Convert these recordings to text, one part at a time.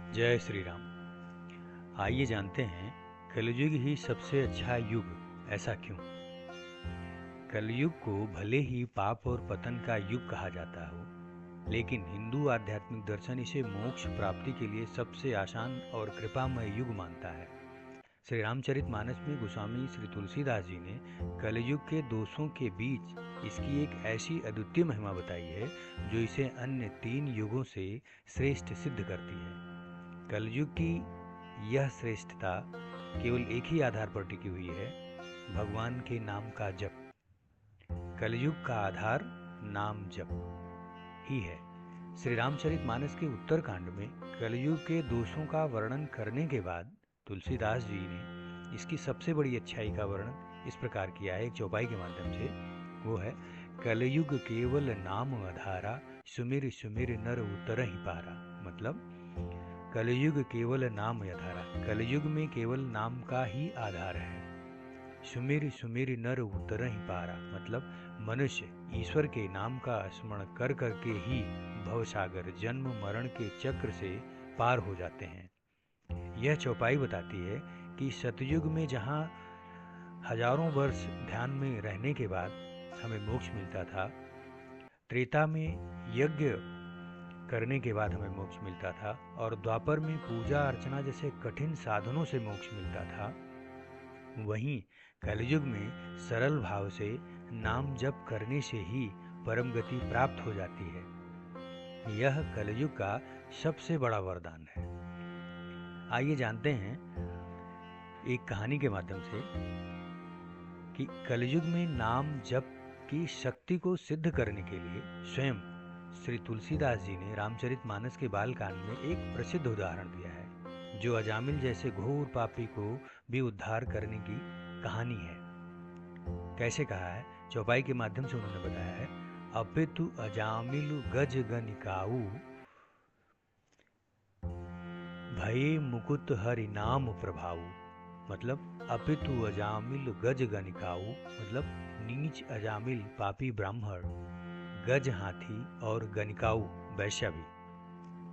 जय श्री राम। आइए जानते हैं कलयुग ही सबसे अच्छा युग ऐसा क्यों। कलयुग को भले ही पाप और पतन का युग कहा जाता हो, लेकिन हिंदू आध्यात्मिक दर्शन इसे मोक्ष प्राप्ति के लिए सबसे आसान और कृपामय युग मानता है। श्री रामचरितमानस में गोस्वामी श्री तुलसीदास जी ने कलयुग के दोषों के बीच इसकी एक ऐसी अद्वितीय महिमा बताई है जो इसे अन्य 3 युगों से श्रेष्ठ सिद्ध करती है। कलयुग की यह श्रेष्ठता केवल एक ही आधार पर टिकी हुई है, भगवान के नाम का जप। कलयुग का आधार नाम जप ही है। श्री रामचरितमानस के उत्तरकांड में कलयुग के दोषों का वर्णन करने के बाद तुलसीदास जी ने इसकी सबसे बड़ी अच्छाई का वर्णन इस प्रकार किया है एक चौपाई के माध्यम से। वो है, कलयुग केवल नाम आधारा, सुमिर सुमिर नर उतर ही पारा। मतलब कलयुग केवल नाम आधारा, कलयुग में केवल नाम का ही आधार है। सुमिर सुमिर नर उतर ही पारा, मतलब मनुष्य ईश्वर के नाम का स्मरण कर करके ही भवसागर जन्म मरण के चक्र से पार हो जाते हैं। यह चौपाई बताती है कि सतयुग में जहाँ हजारों वर्ष ध्यान में रहने के बाद हमें मोक्ष मिलता था, त्रेता में यज्ञ करने के बाद हमें मोक्ष मिलता था, और द्वापर में पूजा अर्चना जैसे कठिन साधनों से मोक्ष मिलता था, वहीं कलयुग में सरल भाव से नाम जप करने से ही परम गति प्राप्त हो जाती है। यह कलयुग का सबसे बड़ा वरदान है। आइए जानते हैं एक कहानी के माध्यम से कि कलयुग में नाम जप की शक्ति को सिद्ध करने के लिए स्वयं श्री तुलसीदास जी ने रामचरितमानस के बालकांड में एक प्रसिद्ध उदाहरण दिया है, जो अजामिल जैसे घोर पापी को भी उद्धार करने की कहानी है। कैसे कहा है, चौपाई के माध्यम से उन्होंने बताया है। अपितु अजामिल गज गनिकाऊ, भये मुकुट हरि नाम प्रभाऊ। मतलब अपितु अजामिल गज गनिकाऊ, मतलब नीच अजामिल पापी ब्राह्मण, गज हाथी और गनिकाऊ वैश्या भी,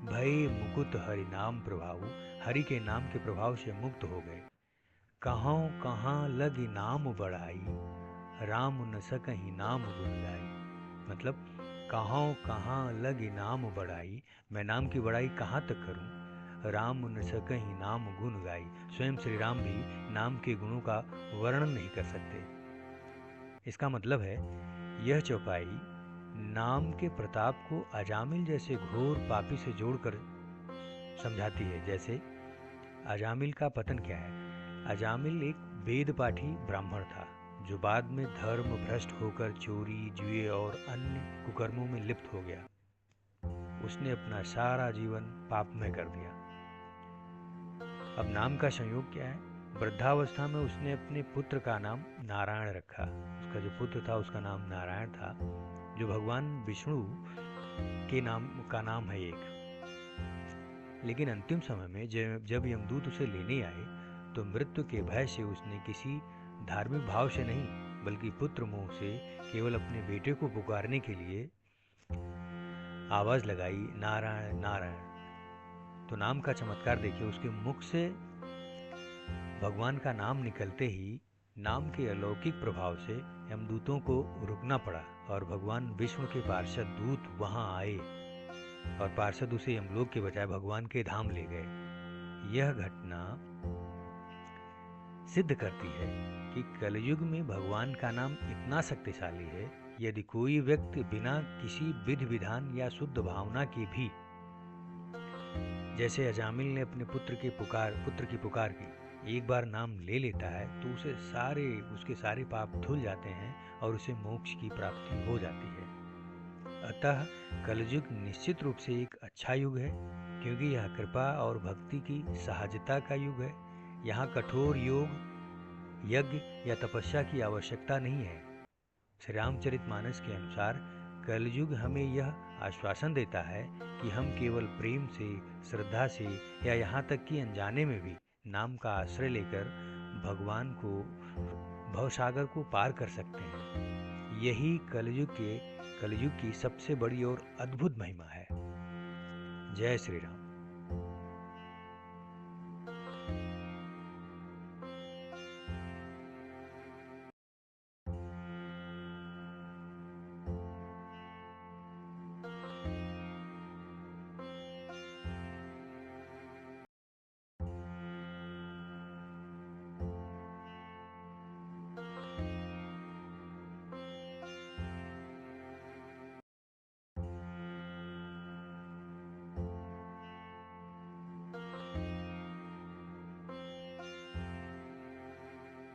भये मुकुट हरि नाम प्रभाऊ, हरि के नाम के प्रभाव से मुक्त हो गए। कहाँ कहाँ लगी नाम बढ़ाई, राम न सकहि नाम गुण गाई। मतलब कहाँ कहाँ लगी नाम बढ़ाई, मैं नाम की बढ़ाई कहाँ तक करूं, राम न सकहि नाम गुण गाई। स्वयं श्री राम भी नाम के गुणों का वर्णन नहीं कर सकते। इसका मतलब है, यह चौपाई नाम के प्रताप को अजामिल जैसे घोर पापी से जोड़कर समझाती है। जैसे अजामिल का पतन क्या है। अजामिल एक वेद पाठी ब्राह्मण था, जो बाद में धर्म भ्रष्ट होकर चोरी, जुए और अन्य कुकर्मों में लिप्त हो गया। उसने अपना सारा जीवन पापमय कर दिया। अब नाम का संयोग क्या है। वृद्धावस्था में उसने अपने पुत्र का नाम नारायण रखा। उसका जो पुत्र था उसका नाम नारायण था, जो भगवान विष्णु के नाम का नाम है एक। लेकिन अंतिम समय में जब यमदूत उसे लेने आए, तो मृत्यु के भय से उसने किसी धार्मिक भाव से नहीं, बल्कि पुत्र मोह से केवल अपने बेटे को पुकारने के लिए आवाज लगाई, नारायण नारायण। तो नाम का चमत्कार देखिए, उसके मुख से भगवान का नाम निकलते ही नाम के अलौकिक प्रभाव से यमदूतों को रुकना पड़ा, और भगवान विष्णु के पार्षद दूत वहां आए, और पार्षद उसे यमलोक के बजाय भगवान के धाम ले गए। यह घटना सिद्ध करती है कि कलयुग में भगवान का नाम इतना शक्तिशाली है, यदि कोई व्यक्ति बिना किसी विधि विधान या शुद्ध भावना के भी, जैसे अजामिल ने अपने पुत्र की पुकार की, एक बार नाम ले लेता है, तो उसके सारे पाप धुल जाते हैं और उसे मोक्ष की प्राप्ति हो जाती है। अतः कलयुग निश्चित रूप से एक अच्छा युग है, क्योंकि यह कृपा और भक्ति की सहजता का युग है। यहाँ कठोर योग, यज्ञ या तपस्या की आवश्यकता नहीं है। श्री रामचरितमानस के अनुसार कलयुग हमें यह आश्वासन देता है कि हम केवल प्रेम से, श्रद्धा से, या यहाँ तक कि अनजाने में भी नाम का आश्रय लेकर भगवान को, भवसागर को पार कर सकते हैं। यही कलयुग की सबसे बड़ी और अद्भुत महिमा है। जय श्री राम।